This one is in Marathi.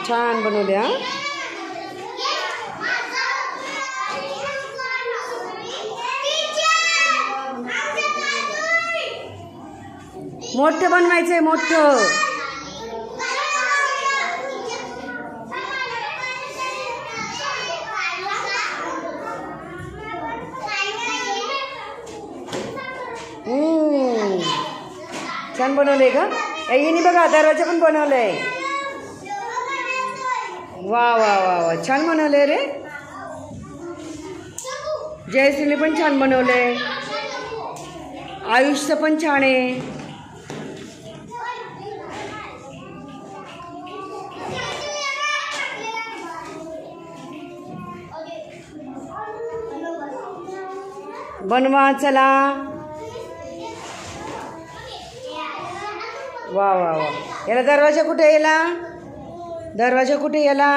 छान बनवले हा. मोठं बनवायचंय मोठं. छान बनवलंय का. हिने बघा दरवाजा पण बनवलंय. वा वा वा वा छान बनवलंय रे. जयश्रीने पण छान बनवलंय. आयुषचं पण छान आहे. बनवा चला. वा वा वा. याला दरवाजा कुठे, याला दरवाजा कुठे, याला